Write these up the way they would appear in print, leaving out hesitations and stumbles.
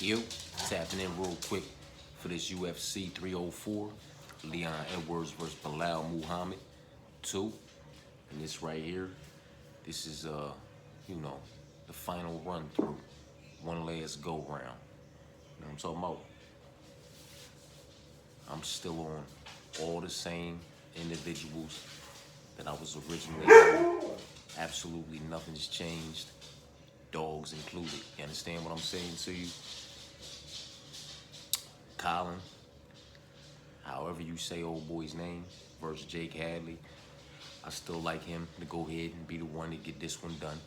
Yo, tapping in real quick for this UFC 304, Leon Edwards versus Belal Muhammad 2. And this right here, this is you know, the final run through. One last go round. You know what I'm talking about? I'm still on all the same individuals that I was originally on. Absolutely nothing's changed. Dogs included. You understand what I'm saying to you? Colin, however you say old boy's name, versus Jake Hadley. I still like him to go ahead and be the one to get this one done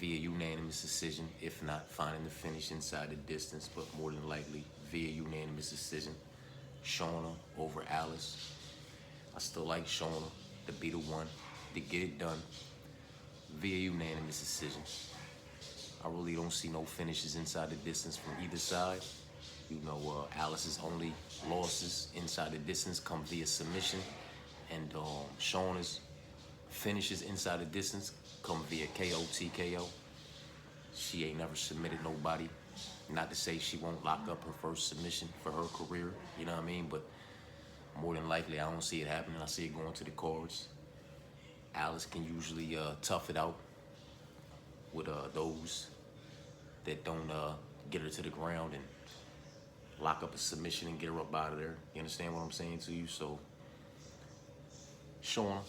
via unanimous decision, if not finding the finish inside the distance, but more than likely via unanimous decision. Shauna over Alice. I still like Shauna to be the one to get it done via unanimous decision. I really don't see no finishes inside the distance from either side. You know, Alice's only losses inside the distance come via submission, and Shauna's finishes inside the distance come via KO, TKO. She ain't never submitted nobody. Not to say she won't lock up her first submission for her career, you know what I mean? But more than likely, I don't see it happening. I see it going to the cards. Alice can usually tough it out with those that don't get her to the ground and lock up a submission and get her up out of there. You understand what I'm saying to you? So, Shauna,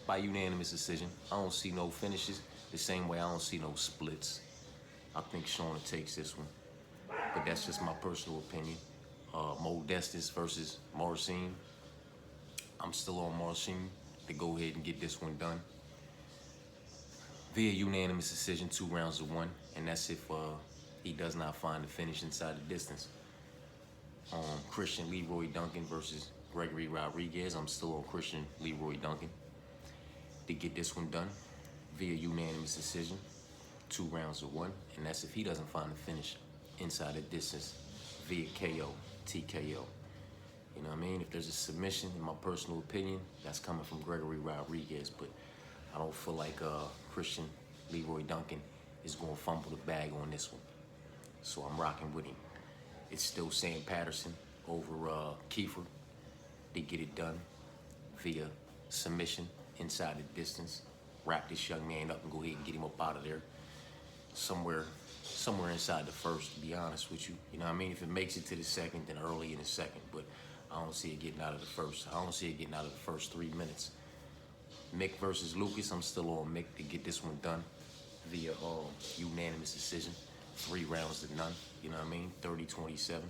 by unanimous decision, I don't see no finishes. The same way I don't see no splits. I think Shauna takes this one. But that's just my personal opinion. Modestus versus Marcin. I'm still on Marcin to go ahead and get this one done via unanimous decision, 2 rounds to 1, and that's if he does not find the finish inside the distance. Christian Leroy Duncan versus Gregory Rodriguez. I'm still on Christian Leroy Duncan to get this one done via unanimous decision, 2 rounds to 1, and that's if he doesn't find the finish inside the distance via KO, TKO. You know what I mean? If there's a submission, in my personal opinion, that's coming from Gregory Rodriguez, but I don't feel like Christian Leroy Duncan is going to fumble the bag on this one. So I'm rocking with him. It's still Sam Patterson over Kiefer. They get it done via submission inside the distance. Wrap this young man up and go ahead and get him up out of there. Somewhere inside the first, to be honest with you. You know what I mean? If it makes it to the second, then early in the second. But I don't see it getting out of the first. I don't see it getting out of the first 3 minutes. Mick versus Lucas. I'm still on Mick to get this one done via unanimous decision. 3 rounds to none. You know what I mean? 30-27.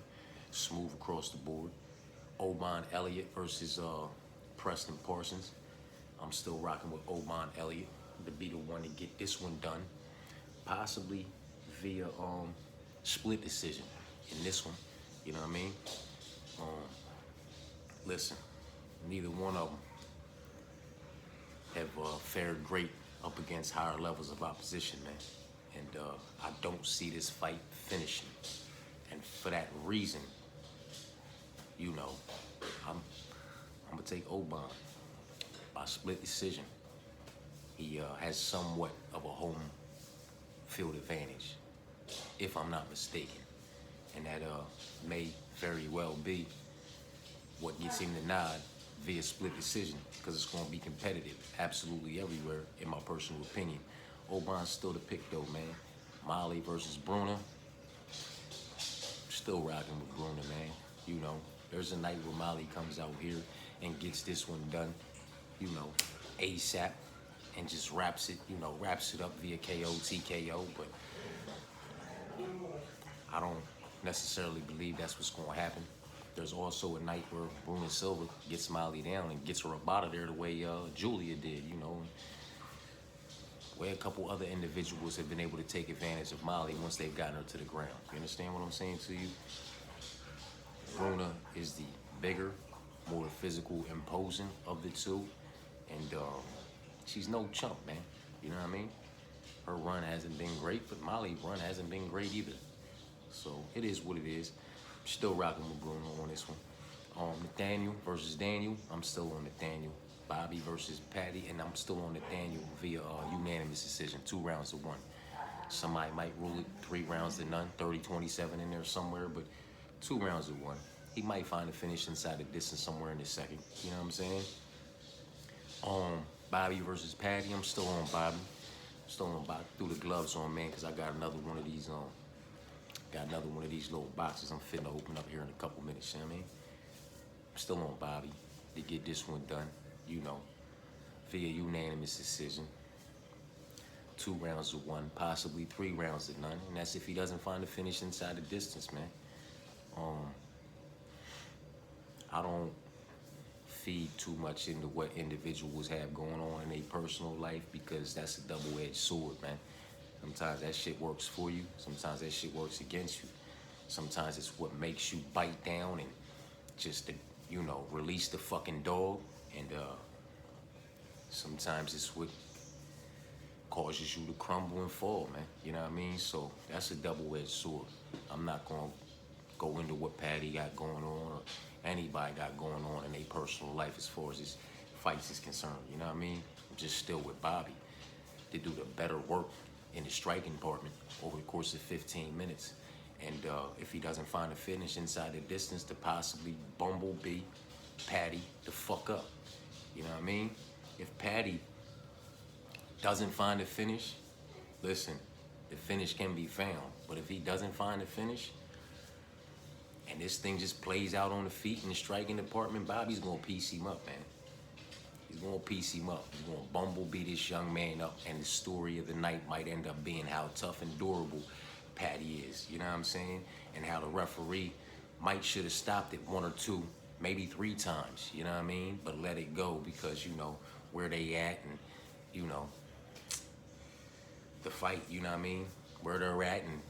Smooth across the board. Oban Elliott versus Preston Parsons. I'm still rocking with Oban Elliott to be the one to get this one done. Possibly via split decision in this one. You know what I mean? Listen, neither one of them have fared great up against higher levels of opposition, man. And I don't see this fight finishing. And for that reason, you know, I'm gonna take Oban by split decision. He has somewhat of a home field advantage, if I'm not mistaken. And that may very well be what gets him the nod via split decision, because it's going to be competitive absolutely everywhere, in my personal opinion. Oban's still the pick, though, man. Molly versus Bruna. Still rocking with Bruna, man. You know, there's a night where Molly comes out here and gets this one done, you know, ASAP, and just wraps it up via KO, TKO, but I don't necessarily believe that's what's going to happen. There's also a night where Bruna Silva gets Molly down and gets her up out of there the way Julia did, you know, where a couple other individuals have been able to take advantage of Molly once they've gotten her to the ground. You understand what I'm saying to you? Bruna is the bigger, more physical, imposing of the two, and she's no chump, man. You know what I mean? Her run hasn't been great, but Molly's run hasn't been great either. So it is what it is. Still rocking with Bruno on this one. Nathaniel versus Daniel. I'm still on Nathaniel. Bobby versus Patty, and I'm still on Nathaniel via unanimous decision, 2 rounds to 1. Somebody might rule it 3 rounds to none, 30-27 in there somewhere, but 2 rounds to 1. He might find a finish inside the distance somewhere in the second. You know what I'm saying? Bobby versus Patty. I'm still on Bobby. Still on Bobby. Threw the gloves on, man, because I got another one of these little boxes I'm finna open up here in a couple minutes. You know what I mean? I'm still on Bobby to get this one done. You know, via unanimous decision. 2 rounds to 1, possibly 3 rounds to none, and that's if he doesn't find a finish inside the distance, man. I don't feed too much into what individuals have going on in their personal life because that's a double-edged sword, man. Sometimes that shit works for you. Sometimes that shit works against you. Sometimes it's what makes you bite down and just, release the fucking dog. And sometimes it's what causes you to crumble and fall, man. You know what I mean? So that's a double-edged sword. I'm not going to go into what Patty got going on or anybody got going on in their personal life as far as his fights is concerned. You know what I mean? I'm just still with Bobby to do the better work in the striking department over the course of 15 minutes. And if he doesn't find a finish inside the distance, to possibly bumblebee Patty the fuck up. You know what I mean? If Patty doesn't find a finish, listen, the finish can be found. But if he doesn't find a finish, and this thing just plays out on the feet in the striking department, Bobby's gonna piece him up, man. He's gonna piece him up. He's gonna bumblebee this young man up, and the story of the night might end up being how tough and durable Patty is. You know what I'm saying? And how the referee should have stopped it 1 or 2, maybe 3 times. You know what I mean? But let it go because where they at and the fight. You know what I mean? Where they're at and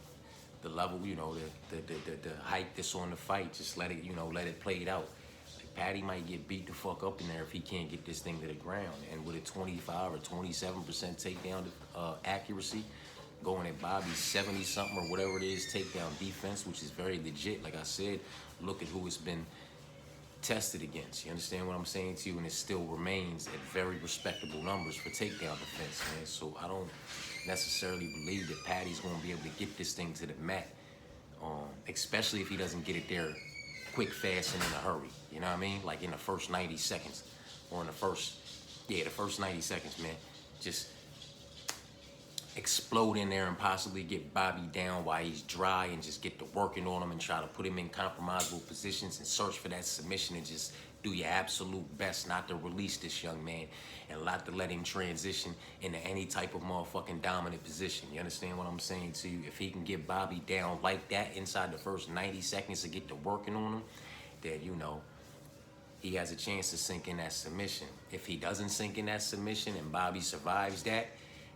the level, the hype that's on the fight. Just let it, let it play it out. Like Patty might get beat the fuck up in there if he can't get this thing to the ground. And with a 25 or 27% takedown accuracy, going at Bobby's 70-something or whatever it is takedown defense, which is very legit. Like I said, look at who it's been tested against. You understand what I'm saying to you? And it still remains at very respectable numbers for takedown defense, man. So I don't necessarily believe that Patty's going to be able to get this thing to the mat, especially if he doesn't get it there quick, fast, and in a hurry. You know what I mean? Like in the first 90 seconds or in the first 90 seconds, man. Just explode in there and possibly get Bobby down while he's dry and just get to working on him and try to put him in compromisable positions and search for that submission and just do your absolute best not to release this young man and not to let him transition into any type of motherfucking dominant position. You understand what I'm saying to you? If he can get Bobby down like that inside the first 90 seconds to get to working on him, then, he has a chance to sink in that submission. If he doesn't sink in that submission and Bobby survives that,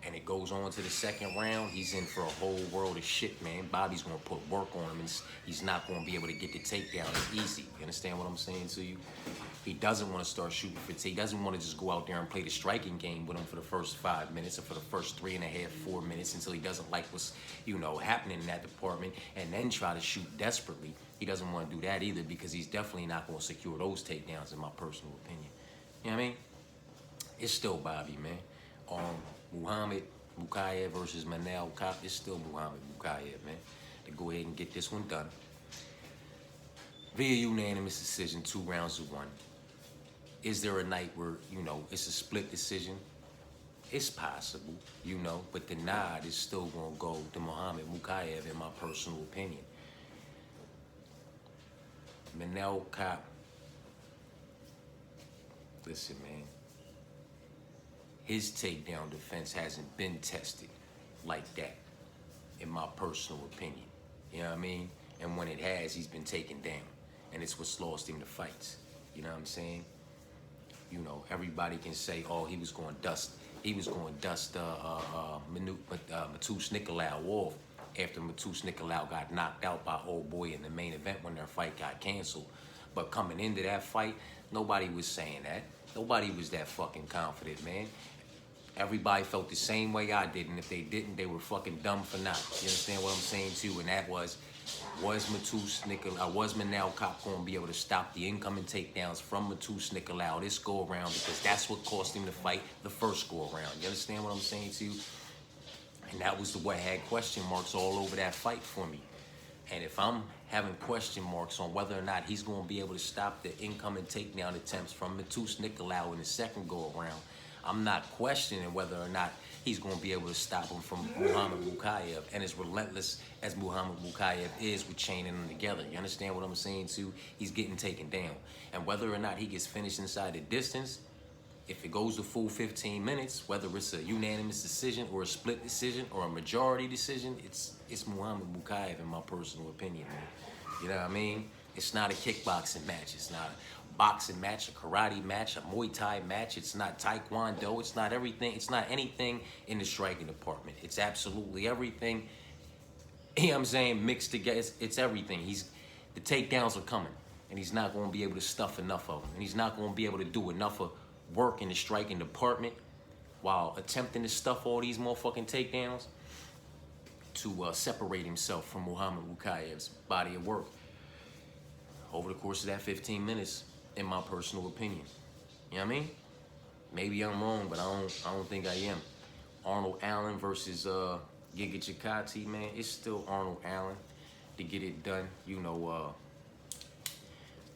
and it goes on to the second round, he's in for a whole world of shit, man. Bobby's going to put work on him, and he's not going to be able to get the takedown as easy. You understand what I'm saying to you? He doesn't want to start shooting for He doesn't want to just go out there and play the striking game with him for the first 5 minutes or for the first 3.5, 4 minutes until he doesn't like what's, happening in that department and then try to shoot desperately. He doesn't want to do that either because he's definitely not going to secure those takedowns, in my personal opinion. You know what I mean? It's still Bobby, man. Muhammad Mukayev versus Manel Kape. It's still Muhammad Mukayev, man. To go ahead and get this one done via unanimous decision, 2 rounds to 1. Is there a night where, it's a split decision? It's possible, but the nod is still going to go to Muhammad Mukayev, in my personal opinion. Manel Kape. Listen, man. His takedown defense hasn't been tested like that, in my personal opinion. You know what I mean? And when it has, he's been taken down. And it's what's lost him the fights. You know what I'm saying? Everybody can say, oh, he was going to dust Matus Nicolau off after Matus Nicolau got knocked out by old boy in the main event when their fight got canceled. But coming into that fight, nobody was saying that. Nobody was that fucking confident, man. Everybody felt the same way I did, and if they didn't, they were fucking dumb for not. You understand what I'm saying to you? And that was Manel Kape going to be able to stop the incoming takedowns from Matus Nicolau this go around, because that's what cost him the fight the first go around. You understand what I'm saying to you? And that was what had question marks all over that fight for me. And if I'm having question marks on whether or not he's going to be able to stop the incoming takedown attempts from Matus Nicolau in the second go-around, I'm not questioning whether or not he's going to be able to stop him from Muhammad Mukayev. And as relentless as Muhammad Mukayev is with chaining them together, you understand what I'm saying too? He's getting taken down. And whether or not he gets finished inside the distance, if it goes the full 15 minutes, whether it's a unanimous decision or a split decision or a majority decision, it's Muhammad Mukayev in my personal opinion, man. You know what I mean? It's not a kickboxing match. It's not a boxing match, a karate match, a Muay Thai match. It's not Taekwondo. It's not everything. It's not anything in the striking department. It's absolutely everything. You know what I'm saying? Mixed together. It's everything. The takedowns are coming, and he's not going to be able to stuff enough of them, and he's not going to be able to do enough of work in the striking department while attempting to stuff all these motherfucking takedowns to separate himself from Muhammad Mukayev's body of work over the course of that 15 minutes, in my personal opinion. You know what I mean? Maybe I'm wrong, but I don't think I am. Arnold Allen versus Giga Chikati, man, it's still Arnold Allen to get it done, you know,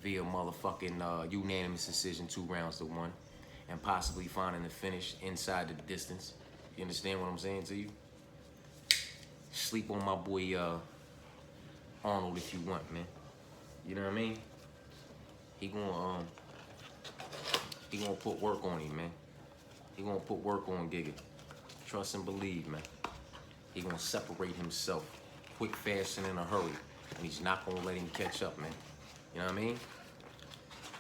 via motherfucking unanimous decision, 2 rounds to 1. And possibly finding the finish inside the distance. You understand what I'm saying to you? Sleep on my boy Arnold if you want, man. You know what I mean? He gonna put work on him, man. He gonna put work on Giga. Trust and believe, man. He gonna separate himself quick, fast, and in a hurry. And he's not gonna let him catch up, man. You know what I mean?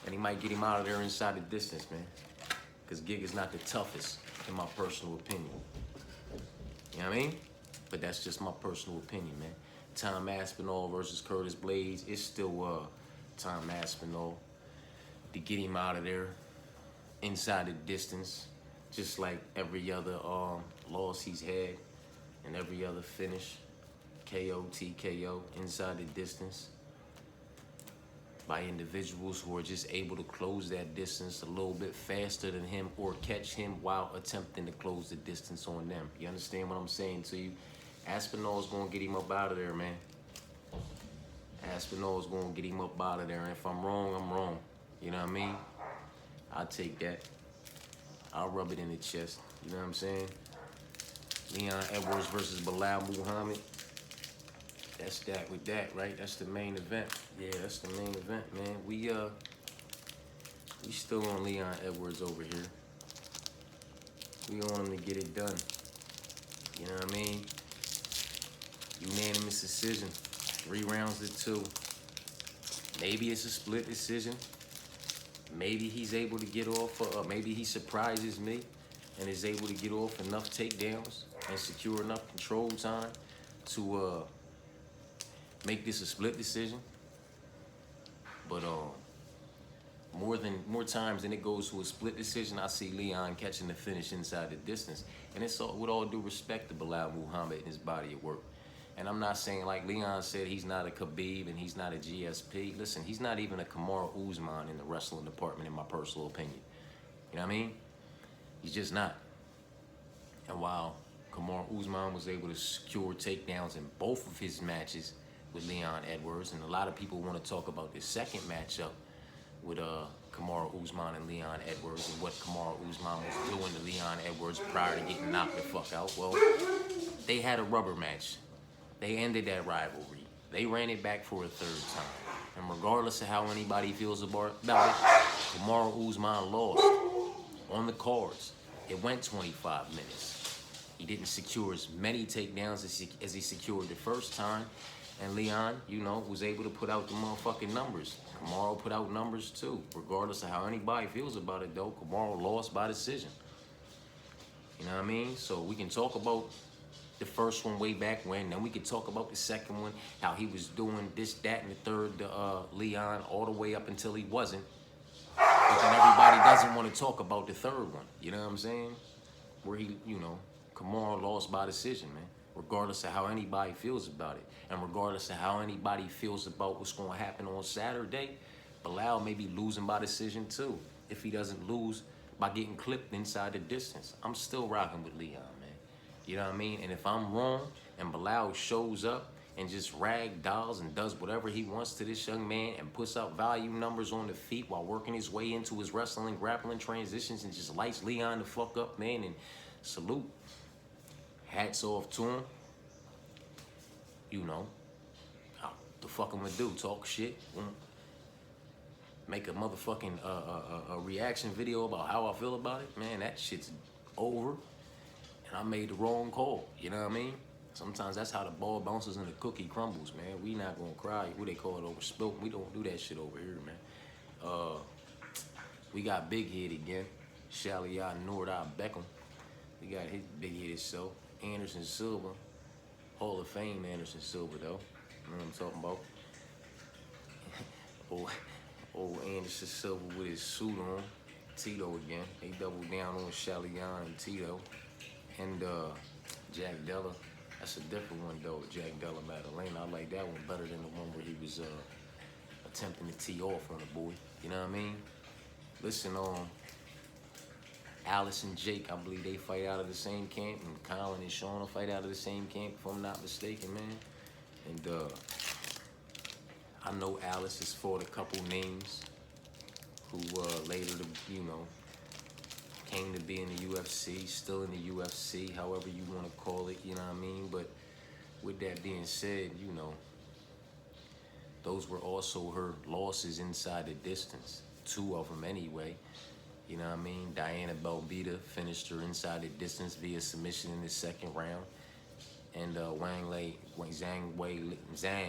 And he might get him out of there inside the distance, man. Because Giga's not the toughest, in my personal opinion. You know what I mean? But that's just my personal opinion, man. Tom Aspinall versus Curtis Blades. It's still Tom Aspinall to get him out of there inside the distance, just like every other loss he's had and every other finish. KO, TKO, inside the distance, by individuals who are just able to close that distance a little bit faster than him or catch him while attempting to close the distance on them. You understand what I'm saying to you? Aspinall's gonna get him up out of there, man. Aspinall's gonna get him up out of there. And if I'm wrong, I'm wrong. You know what I mean? I'll take that. I'll rub it in the chest. You know what I'm saying? Leon Edwards versus Belal Muhammad. That's that with that, right? That's the main event. Yeah, that's the main event, man. We still on Leon Edwards over here. We want him to get it done. You know what I mean? Unanimous decision. 3 rounds to 2. Maybe it's a split decision. Maybe he's able to get off, maybe he surprises me and is able to get off enough takedowns and secure enough control time to make this a split decision. But more times than it goes to a split decision, I see Leon catching the finish inside the distance. And it's all, with all due respect to Belal Muhammad and his body of work. And I'm not saying, like Leon said, he's not a Khabib and he's not a GSP. Listen, he's not even a Kamaru Usman in the wrestling department, in my personal opinion. You know what I mean? He's just not. And while Kamaru Usman was able to secure takedowns in both of his matches with Leon Edwards, and a lot of people want to talk about this second matchup with Kamaru Usman and Leon Edwards and what Kamaru Usman was doing to Leon Edwards prior to getting knocked the fuck out. Well, they had a rubber match. They ended that rivalry. They ran it back for a 3rd time. And regardless of how anybody feels about it, Kamaru Usman lost on the cards. It went 25 minutes. He didn't secure as many takedowns as he secured the first time. And Leon, you know, was able to put out the motherfucking numbers. Kamaru put out numbers too. Regardless of how anybody feels about it though, Kamaru lost by decision. You know what I mean? So we can talk about the first one way back when, then we could talk about the second one, how he was doing this, that, and the third to Leon all the way up until he wasn't. But then everybody doesn't want to talk about the third one. You know what I'm saying? Where he, you know, Kamaru lost by decision, man. Regardless of how anybody feels about it. And regardless of how anybody feels about what's going to happen on Saturday, Belal may be losing by decision too. If he doesn't lose by getting clipped inside the distance. I'm still rocking with Leon, man. You know what I mean? And if I'm wrong and Belal shows up and just rag dolls and does whatever he wants to this young man and puts up value numbers on the feet while working his way into his wrestling, grappling transitions and just lights Leon the fuck up, man, and salute. Hats off to him. You know, the fuck I'm gonna do? Talk shit? Make a motherfucking a reaction video about how I feel about it? Man, that shit's over. And I made the wrong call. You know what I mean? Sometimes that's how the ball bounces and the cookie crumbles, man. We not gonna cry. What they call it, over spilt. We don't do that shit over here, man. We got Big Head again. Shalia Nordai Beckham. We got his big headed self. Anderson Silva. Hall of Fame Anderson Silva, though. You know what I'm talking about? old Anderson Silva with his suit on. Tito again. They doubled down on Shalion and Tito. And Jack Della. That's a different one, though. Jack Della Maddalena. I like that one better than the one where he was attempting to tee off on the boy. You know what I mean? Listen, Alice and Jake, I believe they fight out of the same camp, and Colin and Shauna fight out of the same camp, if I'm not mistaken, man. And I know Alice has fought a couple names who later, came to be in the UFC, still in the UFC, however you want to call it, you know what I mean? But with that being said, those were also her losses inside the distance. 2 of them anyway. You know what I mean? Diana Belbita finished her inside the distance via submission in the 2nd round. And Zhang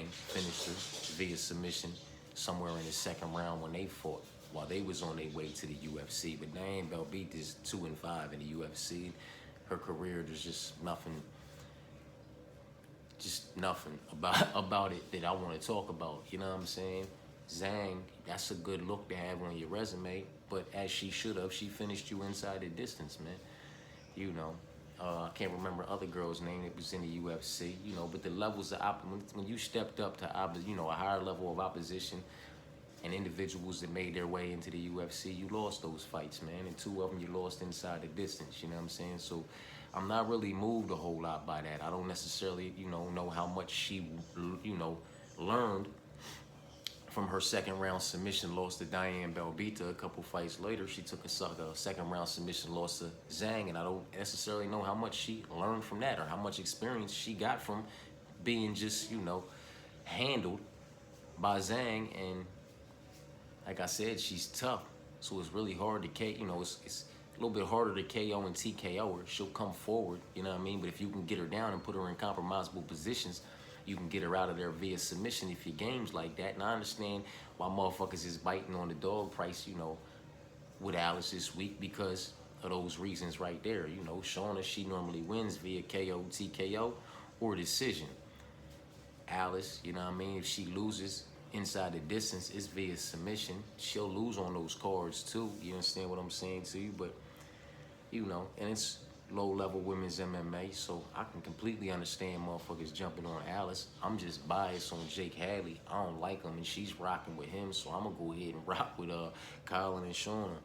finished her via submission somewhere in the 2nd round when they fought, while they was on their way to the UFC. But Diana Belbita is 2-5 in the UFC. Her career, there's just nothing about it that I want to talk about. You know what I'm saying? Zhang, that's a good look to have on your resume, but as she should have, she finished you inside the distance, man. I can't remember other girl's name that was in the UFC, but the levels of when you stepped up to a higher level of opposition and individuals that made their way into the UFC, you lost those fights, man, and 2 of them you lost inside the distance, you know what I'm saying? So I'm not really moved a whole lot by that. I don't necessarily, know how much she, learned from her 2nd round submission loss to Diane Belbita. A couple fights later, she took a 2nd round submission loss to Zhang, and I don't necessarily know how much she learned from that or how much experience she got from being just, handled by Zhang. And like I said, she's tough, so it's really hard to it's a little bit harder to KO and TKO her. She'll come forward, you know what I mean? But if you can get her down and put her in compromisable positions, you can get her out of there via submission if your game's like that. And I understand why motherfuckers is biting on the dog price, with Alice this week because of those reasons right there. Shauna, she normally wins via KO, TKO, or decision. Alice, you know what I mean? If she loses inside the distance, it's via submission. She'll lose on those cards too. You understand what I'm saying to you? But, and it's low-level women's MMA, so I can completely understand motherfuckers jumping on Alice. I'm just biased on Jake Hadley. I don't like him, and she's rocking with him, so I'm gonna go ahead and rock with Colin and Shauna.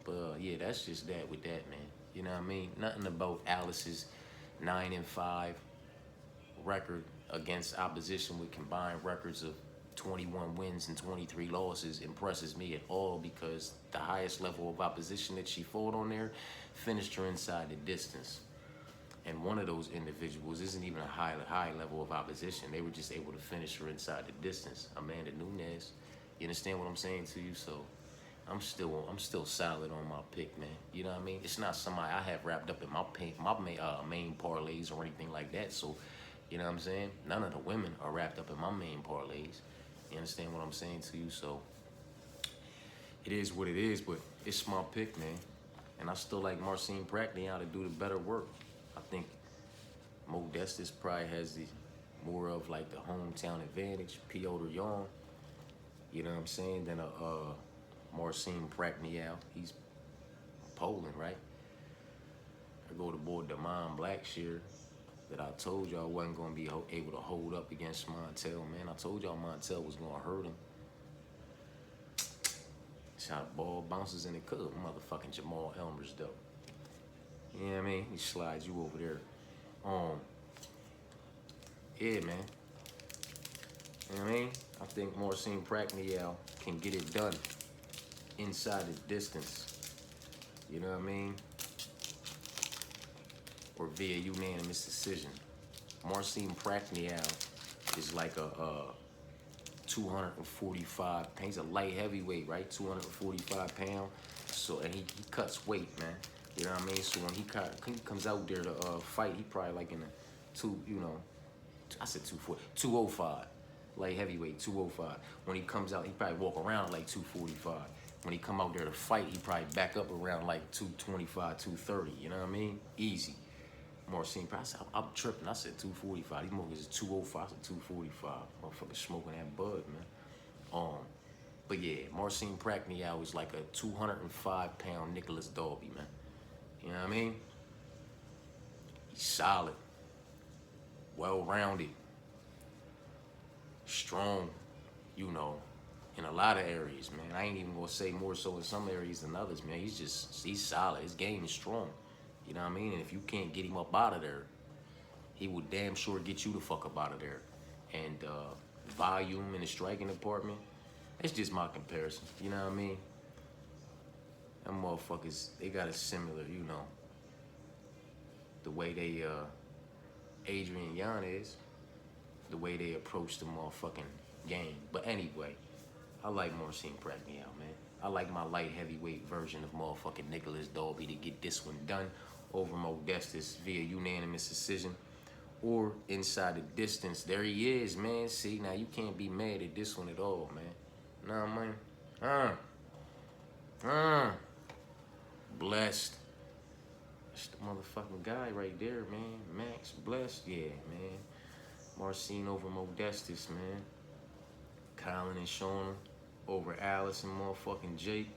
But yeah, that's just that with that, man. You know what I mean? Nothing about Alice's 9-5 record against opposition with combined records of 21 wins and 23 losses impresses me at all, because the highest level of opposition that she fought on there finished her inside the distance. And one of those individuals isn't even a high level of opposition. They were just able to finish her inside the distance. Amanda Nunes. You understand what I'm saying to you? So I'm still solid on my pick, man. You know what I mean? It's not somebody I have wrapped up in my main parlays or anything like that. So, you know what I'm saying? None of the women are wrapped up in my main parlays. You understand what I'm saying to you? So it is what it is, but it's my pick, man. And I still like Marcin Prachnio to do the better work. I think Modestus probably has the more of like the hometown advantage. Piotr Jan, you know what I'm saying, than Marcin Prachnio. He's Poland, right? I go to boy Damon Blackshear that I told y'all wasn't going to be able to hold up against Montel, man. I told y'all Montel was going to hurt him. That's how the ball bounces in the cup. Motherfucking Jamal Elmer's, though. You know what I mean? He slides you over there. Um, yeah, man. You know what I mean? I think Marcin Prachnio can get it done inside the distance. You know what I mean? Or via unanimous decision. Marcin Prachnio is like a 245 pounds. He's a light heavyweight, right? 245 pounds. So, and he cuts weight, man. You know what I mean? So when he comes out there to fight, he probably like in a I said 240, 205. Light heavyweight, 205. When he comes out, he probably walk around like 245. When he come out there to fight, he probably back up around like 225, 230. You know what I mean? Easy. Marcin, I said, I'm tripping. I said 245. These motherfuckers is 205. I said 245. Motherfuckers smoking that bud, man. But yeah, Marcin Prachnio is like a 205-pound Nicholas Dalby, man. You know what I mean? He's solid, well-rounded, strong, you know, in a lot of areas, man. I ain't even gonna say more so in some areas than others, man. He's solid. His game is strong. You know what I mean? And if you can't get him up out of there, he will damn sure get you the fuck up out of there. And volume in the striking department, it's just my comparison. You know what I mean? Them motherfuckers, they got a similar, you know, the way they, Adrian Yanez, the way they approach the motherfucking game. But anyway, I like Marcin Prachnio, man. I like my light heavyweight version of motherfucking Nicholas Dalby to get this one done over Modestus via unanimous decision or inside the distance. There he is, man. See, now you can't be mad at this one at all, man. Nah, man. Blessed. That's the motherfucking guy right there, man. Max Blessed, yeah, man. Marcin over Modestus, man. Colin and Shauna over Alice and motherfucking Jake.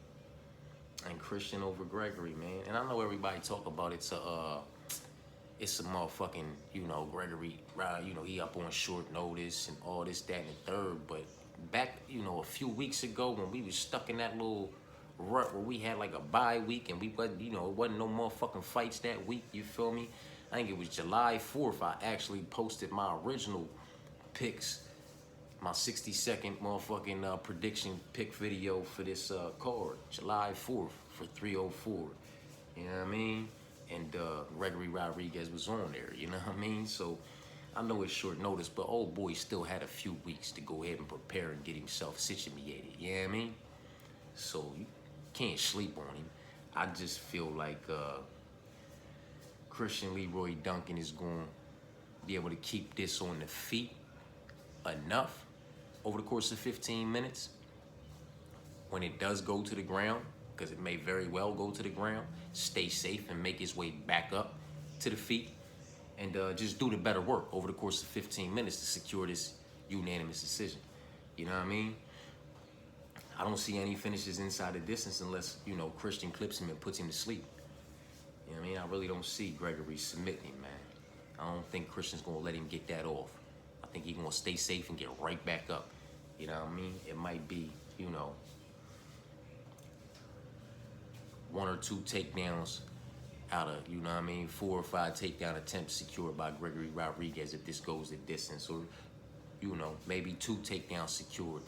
And Christian over Gregory, man. And I know everybody talk about it's a motherfucking, you know, Gregory, you know, he up on short notice and all this, that, and the third. But back, you know, a few weeks ago when we was stuck in that little rut where we had like a bye week and we wasn't, you know, it wasn't no motherfucking fights that week, you feel me? I think it was July 4th I actually posted my original picks, my 60-second motherfucking prediction pick video for this card, July 4th for 304. You know what I mean? And Gregory Rodriguez was on there, you know what I mean? So I know it's short notice, but old boy still had a few weeks to go ahead and prepare and get himself situated, you know what I mean? So you can't sleep on him. I just feel like Christian Leroy Duncan is going to be able to keep this on the feet enough over the course of 15 minutes. When it does go to the ground, because it may very well go to the ground, stay safe and make his way back up to the feet and just do the better work over the course of 15 minutes to secure this unanimous decision. You know what I mean? I don't see any finishes inside the distance unless, you know, Christian clips him and puts him to sleep. You know what I mean? I really don't see Gregory submitting him, man. I don't think Christian's going to let him get that off. I think he's going to stay safe and get right back up. You know what I mean? It might be, you know, 1 or 2 takedowns out of, you know what I mean, 4 or 5 takedown attempts secured by Gregory Rodriguez if this goes the distance. Or, you know, maybe 2 takedowns secured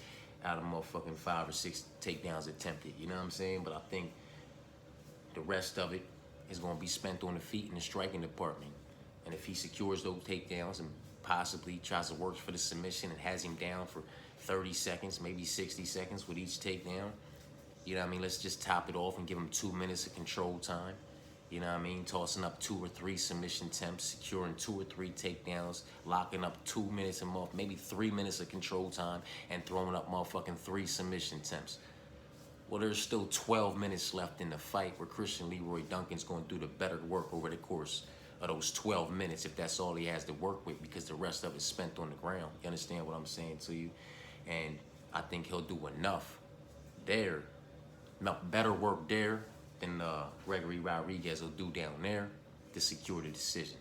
out of motherfucking 5 or 6 takedowns attempted. You know what I'm saying? But I think the rest of it is going to be spent on the feet in the striking department. And if he secures those takedowns and possibly tries to work for the submission and has him down for 30 seconds, maybe 60 seconds with each takedown, you know what I mean? Let's just top it off and give him 2 minutes of control time. You know what I mean? Tossing up 2 or 3 submission attempts, securing 2 or 3 takedowns, locking up 2 minutes and maybe 3 minutes of control time, and throwing up motherfucking 3 submission attempts. Well, there's still 12 minutes left in the fight where Christian Leroy Duncan's going to do the better work over the course of those 12 minutes if that's all he has to work with, because the rest of it's spent on the ground. You understand what I'm saying to you? And I think he'll do enough there, better work there than Gregory Rodriguez will do down there to secure the decision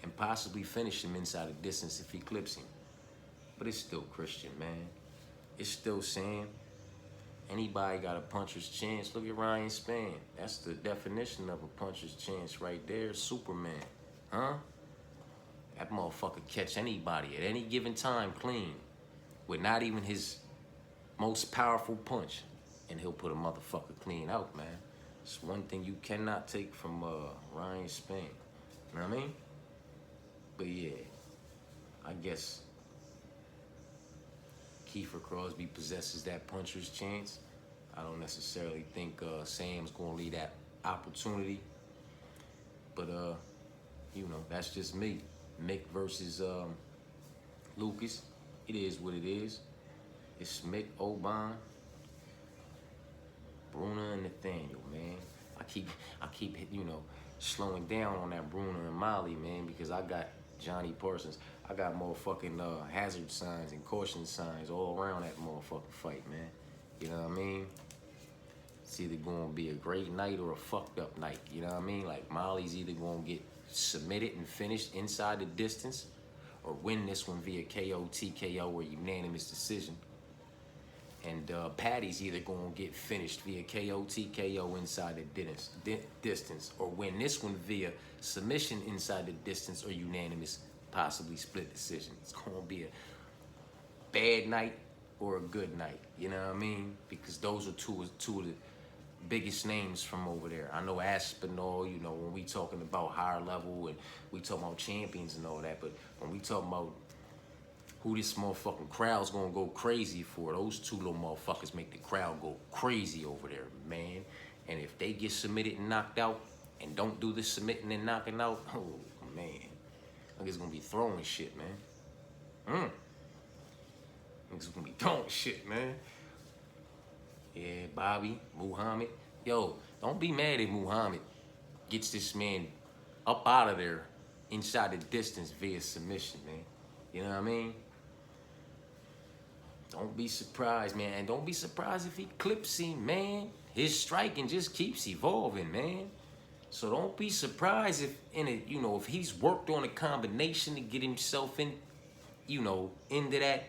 and possibly finish him inside the distance if he clips him. But it's still Christian, man. It's still Sam. Anybody got a puncher's chance? Look at Ryan Spann. That's the definition of a puncher's chance right there. Superman. Huh? That motherfucker catch anybody at any given time clean with not even his most powerful punch, and he'll put a motherfucker clean out, man. It's one thing you cannot take from Ryan Spann. You know what I mean? But yeah, I guess Kiefer Crosby possesses that puncher's chance. I don't necessarily think Sam's gonna leave that opportunity. But you know, that's just me. Mick versus Lucas. It is what it is. It's Mick, Oban, Bruno, and Nathaniel, man. I keep you know, slowing down on that Bruno and Molly, man, because I got Johnny Parsons. I got motherfucking hazard signs and caution signs all around that motherfucking fight, man. You know what I mean? It's either gonna be a great night or a fucked up night. You know what I mean? Like Molly's either gonna get submitted and finished inside the distance, or win this one via KO, TKO, or unanimous decision. And Patty's either gonna get finished via KO, TKO inside the distance, or win this one via submission inside the distance or unanimous, possibly split decision. It's gonna be a bad night or a good night. You know what I mean? Because those are two of the biggest names from over there. I know Aspinall, you know, when we talking about higher level and we talking about champions and all that, but when we talking about who this motherfucking crowd's gonna go crazy for, those two little motherfuckers make the crowd go crazy over there, man. And if they get submitted and knocked out and don't do the submitting and knocking out, oh, man. Niggas gonna be throwing shit, man. Niggas gonna be throwing shit, man. Yeah, Bobby, Muhammad. Yo, don't be mad if Muhammad gets this man up out of there inside the distance via submission, man. You know what I mean? Don't be surprised, man. And don't be surprised if he clips him, man. His striking just keeps evolving, man. So don't be surprised if if he's worked on a combination to get himself in, into that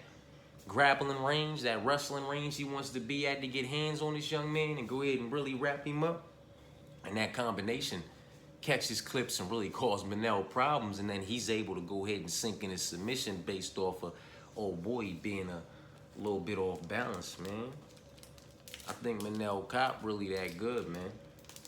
grappling range, that wrestling range he wants to be at to get hands on this young man and go ahead and really wrap him up. And that combination catches clips and really cause Manel problems, and then he's able to go ahead and sink in his submission based off of old boy being a little bit off balance, man. I think Manel Cop really that good, man.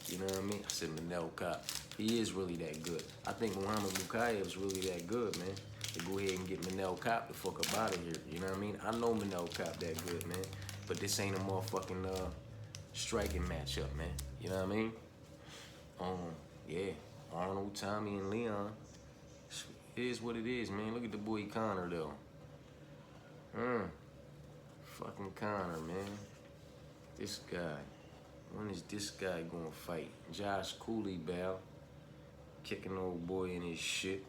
You know what I mean? I said Manel Cop. He is really that good. I think Muhammad Mukaev's really that good, man. To go ahead and get Manel Cop the fuck up out of here. You know what I mean? I know Manel Cop that good, man. But this ain't a motherfucking striking matchup, man. You know what I mean? Yeah. Arnold, Tommy, and Leon. It is what it is, man. Look at the boy Connor, though. Fucking Connor, man. This guy. When is this guy gonna fight? Josh Cooley, Bell. Kicking old boy in his shit.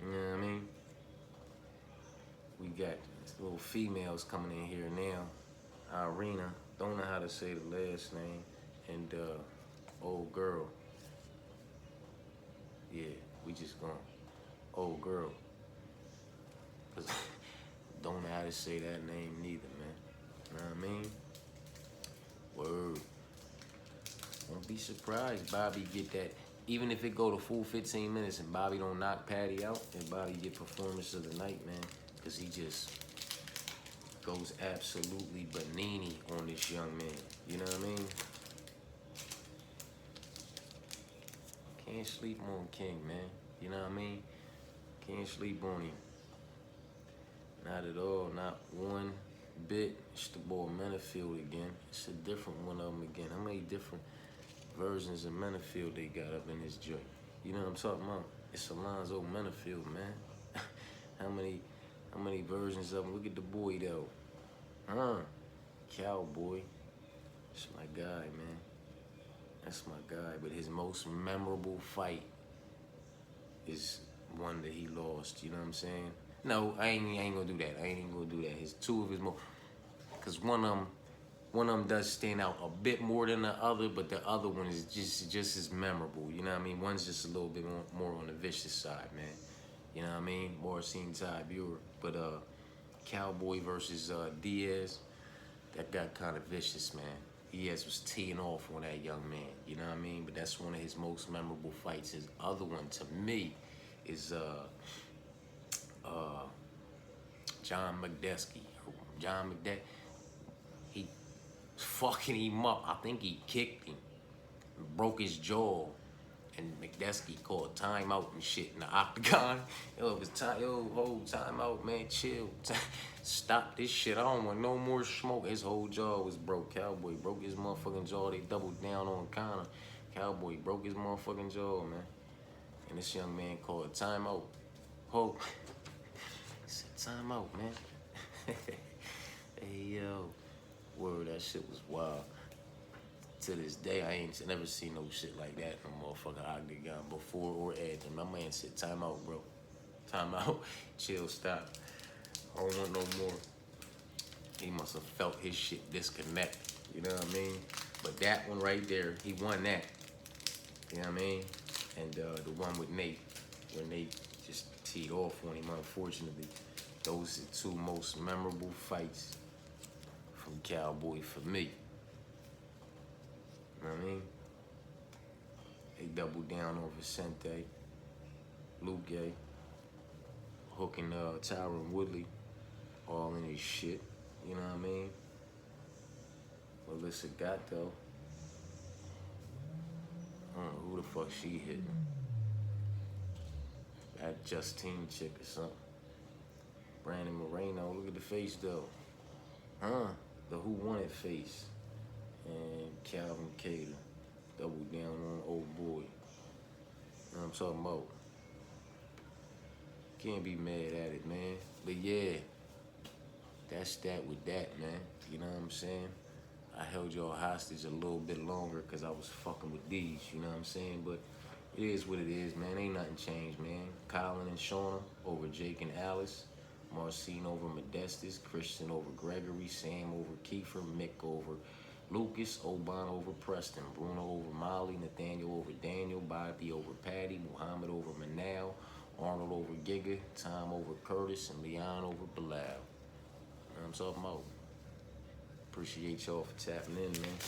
You know what I mean? We got little females coming in here now. Irina, don't know how to say the last name. And old girl. Yeah, we just gonna old girl. Don't know how to say that name neither, man. You know what I mean? Word. Don't be surprised Bobby get that. Even if it go to full 15 minutes and Bobby don't knock Patty out, and Bobby get performance of the night, man. Because he just goes absolutely banini on this young man. You know what I mean? Can't sleep on King, man. You know what I mean? Can't sleep on him. Not at all. Not one bit. It's the boy Menafield again. It's a different one of them again. How many different versions of Menafield they got up in this joint? You know what I'm talking about? It's Alonzo Menafield, man. How many versions of him? Look at the boy, though. Cowboy. That's my guy, man. That's my guy. But his most memorable fight is one that he lost. You know what I'm saying? No, I ain't gonna do that. I ain't even gonna do that. His two of his most, because one of them does stand out a bit more than the other, but the other one is just as memorable. You know what I mean? One's just a little bit more on the vicious side, man. You know what I mean? More seen Ty Buer. But Cowboy versus Diaz, that got kind of vicious, man. Diaz was teeing off on that young man. You know what I mean? But that's one of his most memorable fights. His other one, to me, is uh, John McDesky. John McDesky, he fucking him up. I think he kicked him, broke his jaw, and McDesky called timeout and shit in the octagon. Yo, it was time. Yo, hold timeout, man. Chill. Stop this shit. I don't want no more smoke. His whole jaw was broke. Cowboy broke his motherfucking jaw. They doubled down on Conor. Cowboy broke his motherfucking jaw, man. And this young man called timeout. Hold. He said timeout, man. Hey, yo. Word, that shit was wild. To this day, I ain't never seen no shit like that in a motherfucking octagon before or after. My man said, time out, bro. Time out. Chill, stop. I don't want no more. He must have felt his shit disconnect. You know what I mean? But that one right there, he won that. You know what I mean? And the one with Nate, where Nate just teed off on him, unfortunately. Those are the two most memorable fights from Cowboy for me. You know what I mean? They doubled down on Vicente, Luque, hooking Tyron Woodley, all in his shit. You know what I mean? Melissa Gatto. I don't know who the fuck she hitting. That Justine chick or something. Brandon Moreno, look at the face though. Huh? The Who Won It face. And Calvin Kattar. Double down on old boy. You know what I'm talking about? Can't be mad at it, man. But yeah, that's that with that, man. You know what I'm saying? I held y'all hostage a little bit longer because I was fucking with these, you know what I'm saying? But it is what it is, man. Ain't nothing changed, man. Colin and Shauna over Jake and Alice. Marcin over Modestus. Christian over Gregory. Sam over Kiefer. Mick over Lucas. Oban over Preston. Bruno over Molly. Nathaniel over Daniel. Bobby over Patty. Muhammad over Manal. Arnold over Giga. Tom over Curtis. And Leon over Belal. You know what I'm talking about? Appreciate y'all for tapping in, man.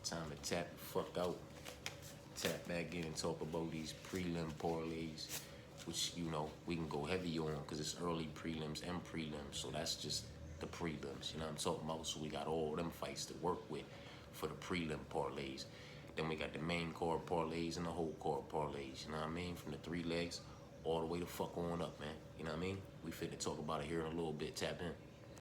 It's time to tap the fuck out. Tap back in and talk about these prelim parlays, which, you know, we can go heavy on because it's early prelims and prelims. So that's just the prelims, you know what I'm talking about? So we got all them fights to work with for the prelim parlays. Then we got the main card parlays and the whole card parlays, you know what I mean? From the 3 legs all the way the fuck on up, man. You know what I mean? We finna talk about it here in a little bit. Tap in.